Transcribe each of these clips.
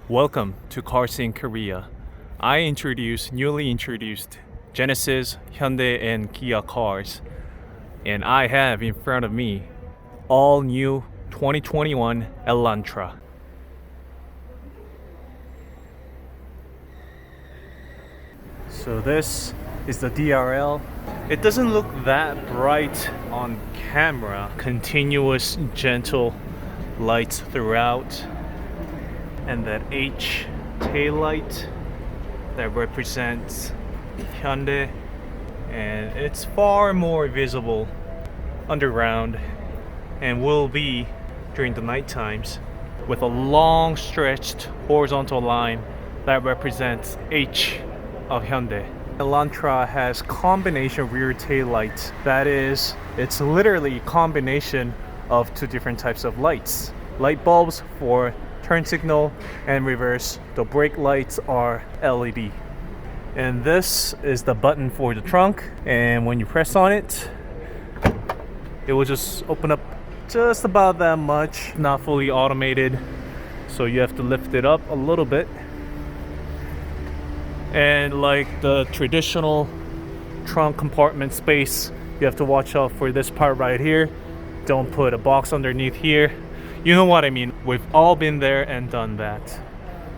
Welcome to Cars in Korea. I introduce newly introduced Genesis, Hyundai, and Kia cars. And I have in front of me all new 2021 Elantra. So this is the DRL. It doesn't look that bright on camera. Continuous gentle lights throughout. And that H tail light that represents Hyundai, and it's far more visible underground and will be during the night times with a long stretched horizontal line that represents H of Hyundai. Elantra has combination rear tail lights. That is, it's literally a combination of two different types of lights. Light bulbs for turn signal and reverse. The brake lights are LED. And this is the button for the trunk, and when you press on it, it will just open up just about that much. Not fully automated, so you have to lift it up a little bit. And like the traditional trunk compartment space, you have to watch out for this part right here. Don't put a box underneath here. You know what I mean. We've all been there and done that.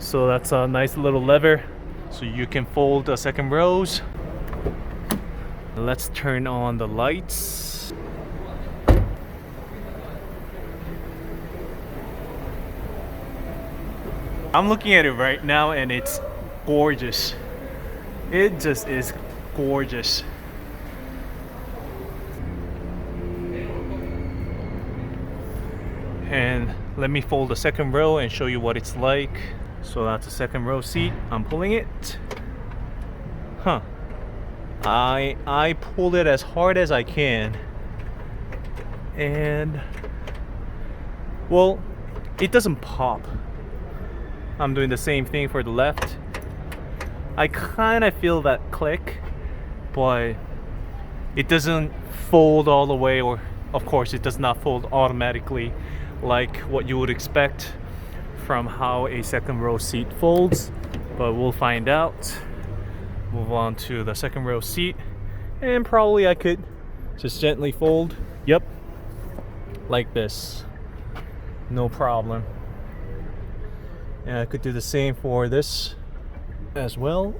So that's a nice little lever so you can fold the second rows. Let's turn on the lights. I'm looking at it right now and it's gorgeous. It just is gorgeous. And let me fold the second row and show you what it's like. So that's the second row seat. I'm pulling it. I pulled it as hard as I can. And well, it doesn't pop. I'm doing the same thing for the left. I kind of feel that click, but it doesn't fold all the way, or of course it does not fold automatically like what you would expect from how a second row seat folds, but we'll find out. Move on to the second row seat, and probably I could just gently fold, yep, like this, no problem. And I could do the same for this as well.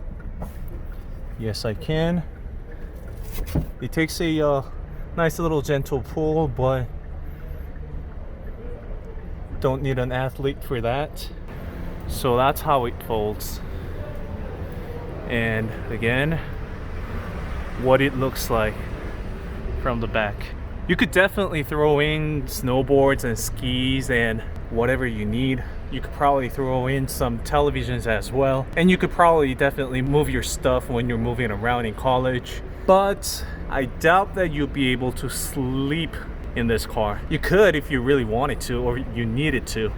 Yes, I can. It takes a nice little gentle pull, but don't need an athlete for that. So that's how it folds. And again, what it looks like from the back. You could definitely throw in snowboards and skis and whatever you need. You could probably throw in some televisions as well. And you could probably definitely move your stuff when you're moving around in college. But I doubt that you'll be able to sleep in this car. You could if you really wanted to, or you needed to,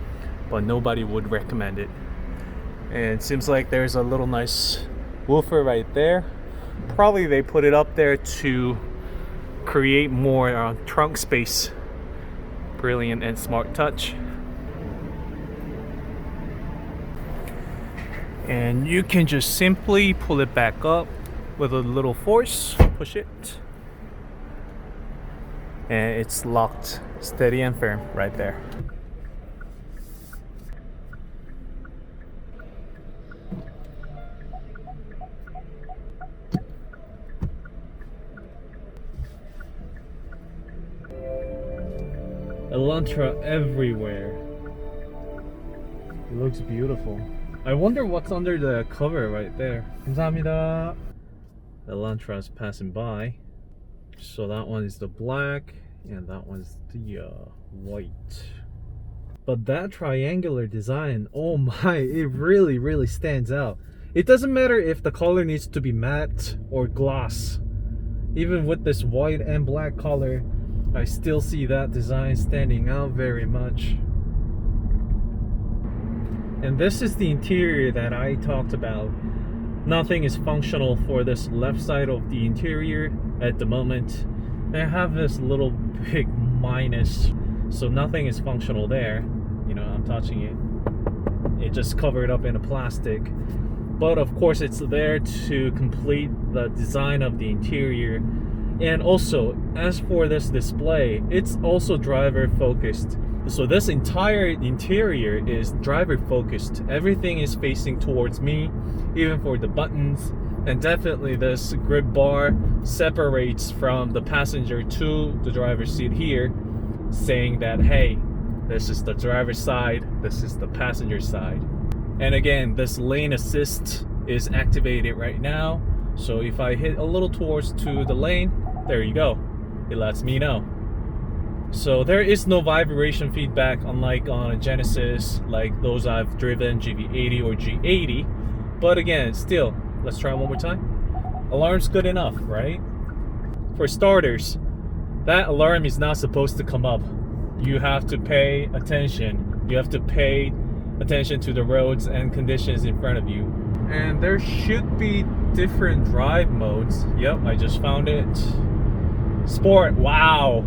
but nobody would recommend it. And it seems like there's a little nice woofer right there. Probably they put it up there to create more trunk space. Brilliant and smart touch. And you can just simply pull it back up with a little force, push it, and it's locked steady and firm right there. Elantra everywhere. It looks beautiful. I wonder what's under the cover right there. 감사합니다. Elantra's passing by. So that one is the black and that one's the white. But that triangular design, oh my, it really stands out. It doesn't matter if the color needs to be matte or gloss. Even with this white and black color, I still see that design standing out very much. And this is the interior that I talked about. Nothing is functional for this left side of the interior at the moment. I have this little big minus, so nothing is functional there. You know, I'm touching it. It just covered up in a plastic. But of course it's there to complete the design of the interior. And also, as for this display, it's also driver focused. So this entire interior is driver focused. Everything is facing towards me, even for the buttons. And definitely this grip bar separates from the passenger to the driver's seat here, saying that, hey, this is the driver's side, this is the passenger side. And again, this lane assist is activated right now. So if I hit a little towards to the lane, there you go. It lets me know. So there is no vibration feedback, unlike on a Genesis, like those I've driven, GV80 or G80. But again, still, let's try it one more time. Alarm's good enough, right? For starters, that alarm is not supposed to come up. You have to pay attention. You have to pay attention to the roads and conditions in front of you. And there should be different drive modes. Yep, I just found it. Sport, wow.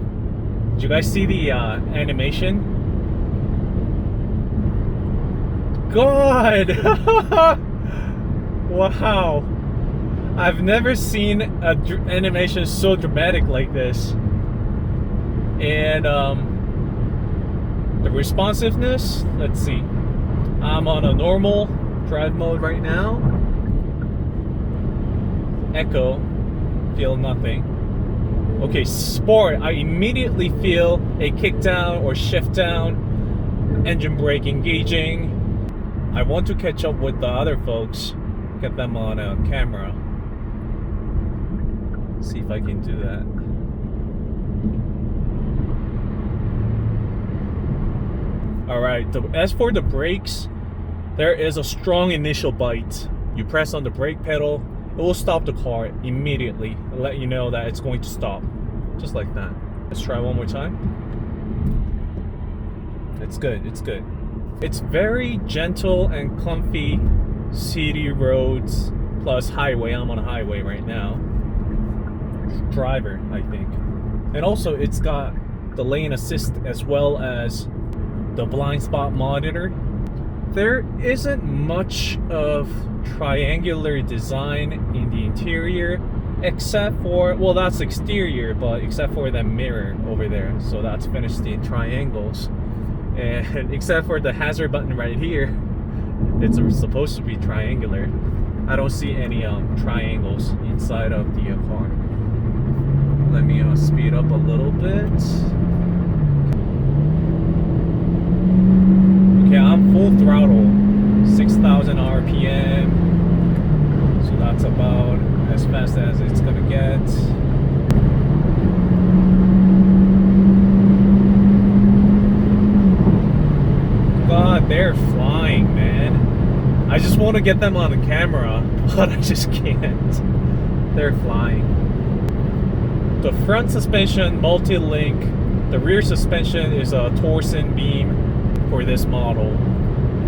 Did you guys see the animation? God! Wow. I've never seen an animation so dramatic like this. And the responsiveness, let's see. I'm on a normal drive mode right now. Echo, feel nothing. Okay, sport, I immediately feel a kick down or shift down, engine brake engaging. I want to catch up with the other folks, get them on a camera. See if I can do that. Alright, as for the brakes, there is a strong initial bite. You press on the brake pedal, it will stop the car immediately and let you know that it's going to stop. Just like that. Let's try one more time. It's good, it's good. It's very gentle and comfy city roads plus highway. I'm on a highway right now. Driver, I think. And also it's got the lane assist as well as the blind spot monitor. There isn't much of triangular design in the interior, except for, well, that's exterior, but except for that mirror over there. So that's finished in triangles. And except for the hazard button right here, it's supposed to be triangular. I don't see any triangles inside of the car. Let me speed up a little bit. Okay, I'm full throttle, 6,000 RPM. So that's about as fast as it's gonna get. God, they're flying, man. I just want to get them on the camera, but I just can't. They're flying. The front suspension multi-link. The rear suspension is a torsion beam for this model.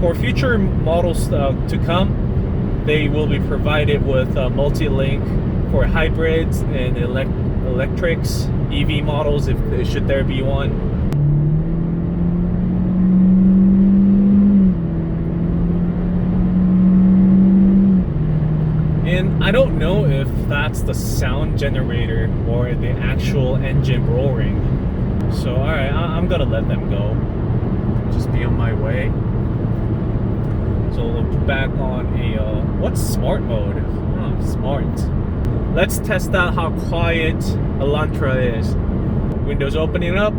For future models to come, they will be provided with a multi-link for hybrids and electrics, EV models, if should there be one. And I don't know if that's the sound generator or the actual engine roaring. So alright, I'm gonna let them go. Just be on my way. So we'll put back on a, what's smart mode? Oh, smart. Let's test out how quiet Elantra is. Windows opening up.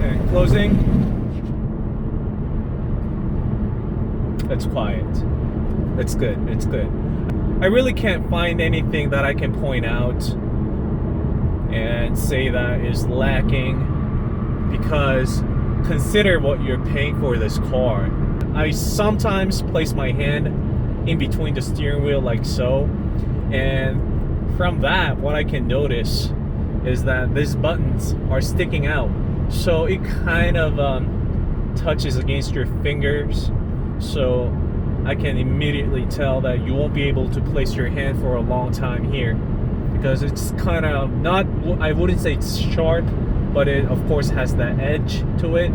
And closing. It's quiet. It's good, it's good. I really can't find anything that I can point out and say that is lacking, because consider what you're paying for this car. I sometimes place my hand in between the steering wheel like so, and from that what I can notice is that these buttons are sticking out, so it kind of touches against your fingers, so I can immediately tell that you won't be able to place your hand for a long time here because it's kind of not, I wouldn't say it's sharp, but it of course has that edge to it.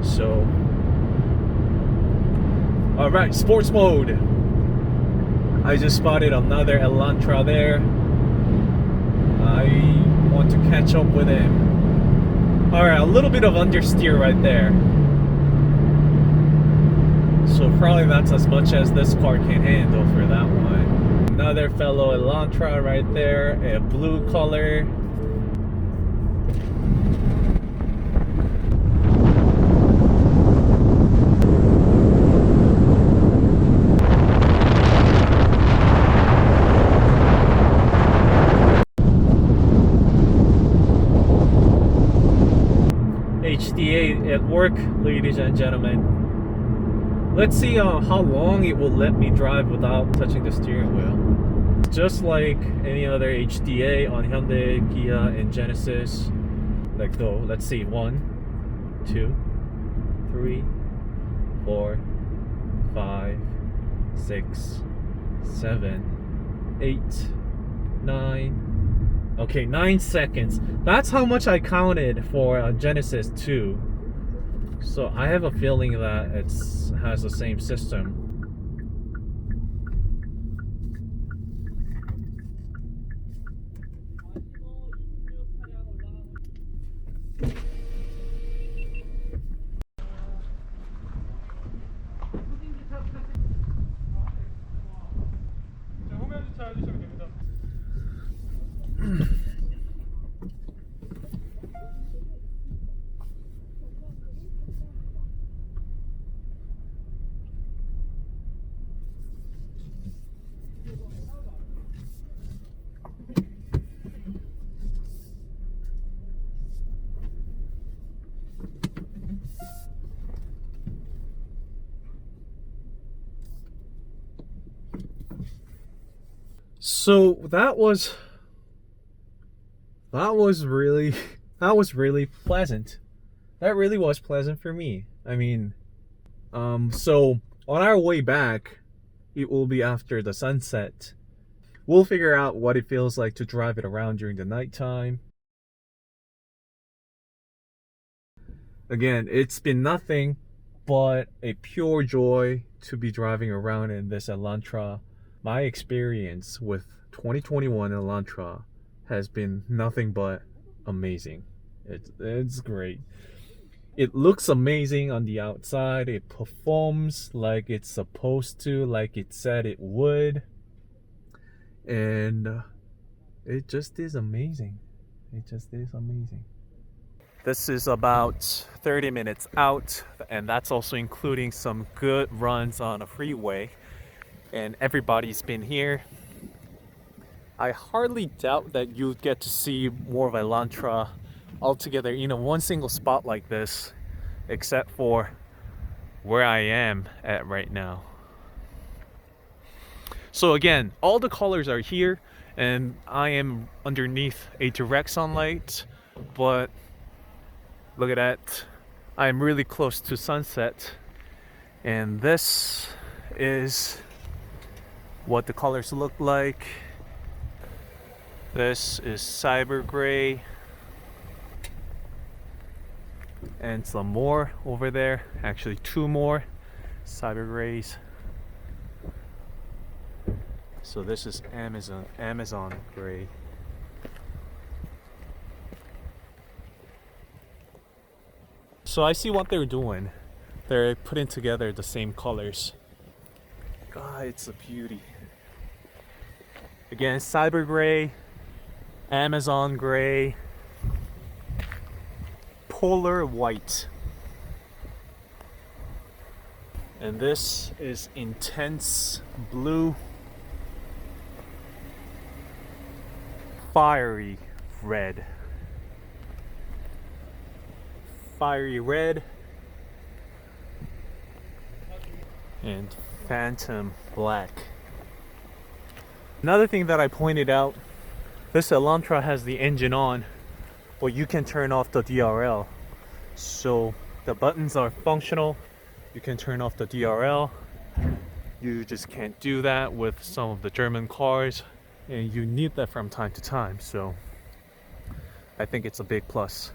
So all right, sports mode. I just spotted another Elantra there. I want to catch up with him. All right, a little bit of understeer right there. So probably that's as much as this car can handle for that one. Another fellow Elantra right there, a blue color. HDA at work, ladies and gentlemen. Let's see how long it will let me drive without touching the steering wheel. Just like any other HDA on Hyundai, Kia, and Genesis. Like though, let's see, 1, 2, 3, 4, 5, 6, 7, 8, 9. Okay, 9 seconds. That's how much I counted for Genesis 2. So I have a feeling that it has the same system. So that was really pleasant. That really was pleasant for me. I mean, so on our way back, it will be after the sunset. We'll figure out what it feels like to drive it around during the nighttime. Again, it's been nothing but a pure joy to be driving around in this Elantra. My experience with 2021 Elantra has been nothing but amazing. It's great. It looks amazing on the outside. It performs like it's supposed to, like it said it would. And it just is amazing. It just is amazing. This is about 30 minutes out, and that's also including some good runs on a freeway. And everybody's been here. I hardly doubt that you get to see more of Elantra altogether, one single spot like this, except for where I am at right now. So again, all the colors are here, and I am underneath a direct sunlight, but look at that. I'm really close to sunset, and this is what the colors look like. This is Cyber Gray, and some more over there, actually 2 more Cyber Grays. So this is Amazon Gray. So I see what they're doing. They're putting together the same colors. God, it's a beauty. Again, Cyber Gray, Amazon Gray, Polar White. And this is Intense Blue, Fiery Red. Fiery Red and Phantom Black. Another thing that I pointed out, this Elantra has the engine on, but you can turn off the DRL. So the buttons are functional. You can turn off the DRL. You just can't do that with some of the German cars. and you need that from time to time, so I think it's a big plus.